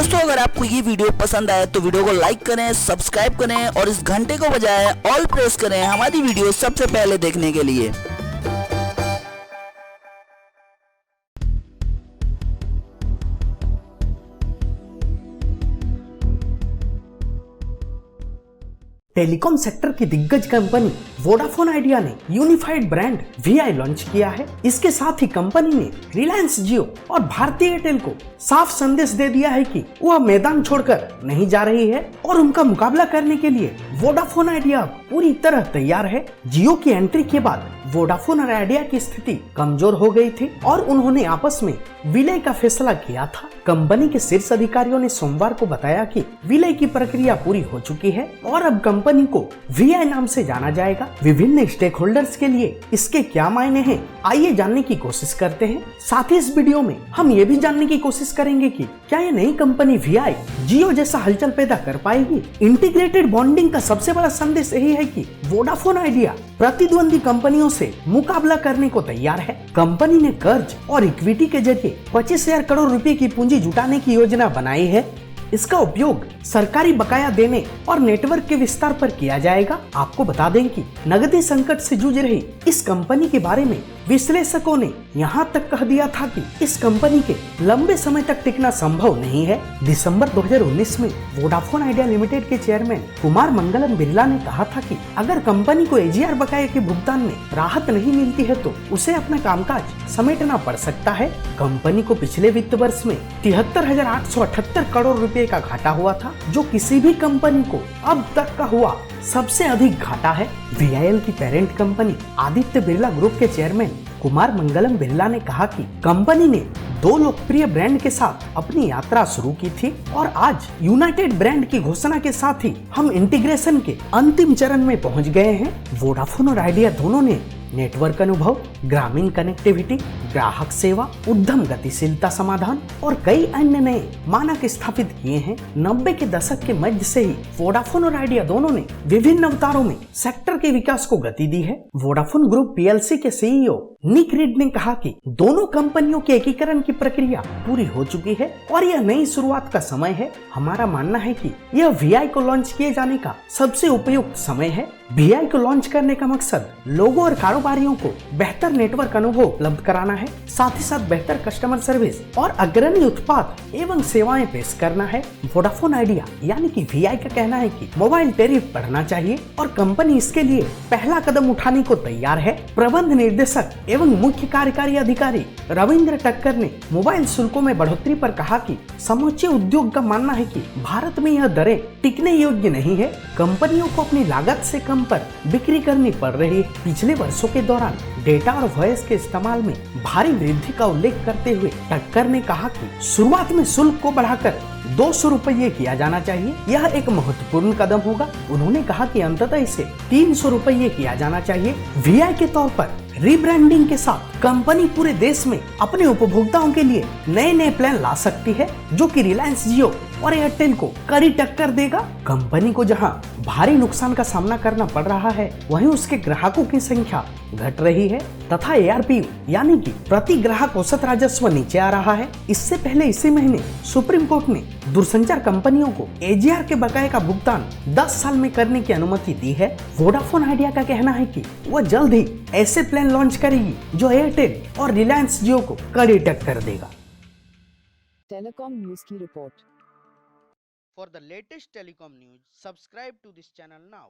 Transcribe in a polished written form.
दोस्तों अगर आपको ये वीडियो पसंद आए तो वीडियो को लाइक करें, सब्सक्राइब करें और इस घंटे को बजाय ऑल प्रेस करें हमारी वीडियो सबसे पहले देखने के लिए। टेलीकॉम सेक्टर की दिग्गज कंपनी वोडाफोन आइडिया ने यूनिफाइड ब्रांड वीआई लॉन्च किया है। इसके साथ ही कंपनी ने रिलायंस जियो और भारती एयरटेल को साफ संदेश दे दिया है कि वह मैदान छोड़कर नहीं जा रही है और उनका मुकाबला करने के लिए वोडाफोन आइडिया पूरी तरह तैयार है। जियो की एंट्री के बाद वोडाफोन और आइडिया की स्थिति कमजोर हो गई थी और उन्होंने आपस में विलय का फैसला किया था। कंपनी के शीर्ष अधिकारियों ने सोमवार को बताया कि विलय की प्रक्रिया पूरी हो चुकी है और अब कंपनी को वीआई नाम से जाना जाएगा। विभिन्न स्टेक होल्डर्स के लिए इसके क्या मायने हैं, आइए जानने की कोशिश करते हैं। साथ ही इस वीडियो में हम ये भी जानने की कोशिश करेंगे कि क्या ये नई कंपनी वीआई जियो जैसा हलचल पैदा कर पाएगी। इंटीग्रेटेड बॉन्डिंग का सबसे बड़ा संदेश यही है कि वोडाफोन आइडिया प्रतिद्वंदी कंपनियों से मुकाबला करने को तैयार है। कंपनी ने कर्ज और इक्विटी के जरिए 25,000 करोड़ रुपए की पूंजी जुटाने की योजना बनाई है। इसका उपयोग सरकारी बकाया देने और नेटवर्क के विस्तार पर किया जाएगा। आपको बता दें कि नकदी संकट से जूझ रही इस कंपनी के बारे में विश्लेषकों ने यहाँ तक कह दिया था कि इस कंपनी के लंबे समय तक टिकना संभव नहीं है। दिसंबर 2019 में वोडाफोन आइडिया लिमिटेड के चेयरमैन कुमार मंगलम बिरला ने कहा था कि अगर कंपनी को एजीआर बकाये के भुगतान में राहत नहीं मिलती है तो उसे अपना कामकाज समेटना पड़ सकता है। कंपनी को पिछले वित्त वर्ष में 73,878 करोड़ रुपए का घाटा हुआ था, जो किसी भी कंपनी को अब तक का हुआ सबसे अधिक घाटा है। वीआईएल की parent company Aditya Birla group के चेयरमैन कुमार मंगलम बिरला ने कहा कि कंपनी ने 2 लोकप्रिय ब्रांड के साथ अपनी यात्रा शुरू की थी और आज यूनाइटेड ब्रांड की घोषणा के साथ ही हम इंटीग्रेशन के अंतिम चरण में पहुंच गए हैं। वोडाफोन और आइडिया दोनों ने नेटवर्क अनुभव, ग्रामीण कनेक्टिविटी, ग्राहक सेवा, उद्यम गतिशीलता समाधान और कई अन्य नए मानक स्थापित किए हैं। 90 के दशक के मध्य से ही वोडाफोन और आइडिया दोनों ने विभिन्न अवतारों में सेक्टर के विकास को गति दी है। वोडाफोन ग्रुप पीएलसी के सीईओ निक रीड ने कहा कि दोनों कंपनियों के एकीकरण की प्रक्रिया पूरी हो चुकी है और यह नई शुरुआत का समय है। हमारा मानना है कि यह वीआई को लॉन्च किए जाने का सबसे उपयुक्त समय है। वीआई को लॉन्च करने का मकसद लोगों और कारोबारियों को बेहतर नेटवर्क अनुभव उपलब्ध कराना है, साथ ही साथ बेहतर कस्टमर सर्विस और अग्रणी उत्पाद एवं सेवाएं पेश करना है। वोडाफोन आइडिया यानी कि वीआई का कहना है कि मोबाइल टैरिफ बढ़ना चाहिए और कंपनी इसके लिए पहला कदम उठाने को तैयार है। प्रबंध निर्देशक एवं मुख्य कार्यकारी अधिकारी रविंद्र टक्कर ने मोबाइल शुल्कों में बढ़ोतरी पर कहा कि समूचे उद्योग का मानना है कि भारत में यह दरें टिकने योग्य नहीं है। कंपनियों को अपनी लागत से कम पर बिक्री करनी पड़ रही है। पिछले वर्षों के दौरान डेटा और वॉइस के इस्तेमाल में भारी वृद्धि का उल्लेख करते हुए टक्कर ने कहा कि शुरुआत में शुल्क को बढ़ाकर 200 रुपये किया जाना चाहिए। यह एक महत्वपूर्ण कदम होगा। उन्होंने कहा कि अंततः इसे 300 रुपये किया जाना चाहिए। वीआई के तौर पर रीब्रांडिंग के साथ कंपनी पूरे देश में अपने उपभोक्ताओं के लिए नए नए प्लान ला सकती है, जो कि रिलायंस जियो और एयरटेल को कड़ी टक्कर देगा। कंपनी को जहां भारी नुकसान का सामना करना पड़ रहा है, वहीं उसके ग्राहकों की संख्या घट रही है तथा एआरपी यानी कि प्रति ग्राहक औसत राजस्व नीचे आ रहा है। इससे पहले इसी महीने सुप्रीम कोर्ट ने दूरसंचार कंपनियों को एजीआर के बकाये का भुगतान 10 साल में करने की अनुमति दी है। वोडाफोन आइडिया का कहना है कि वह जल्द ही ऐसे प्लान लॉन्च करेगी जो एयरटेल और रिलायंस जियो को कड़ी टक्कर देगा। टेलीकॉम न्यूज़ की report. For the latest telecom news, subscribe to this channel now.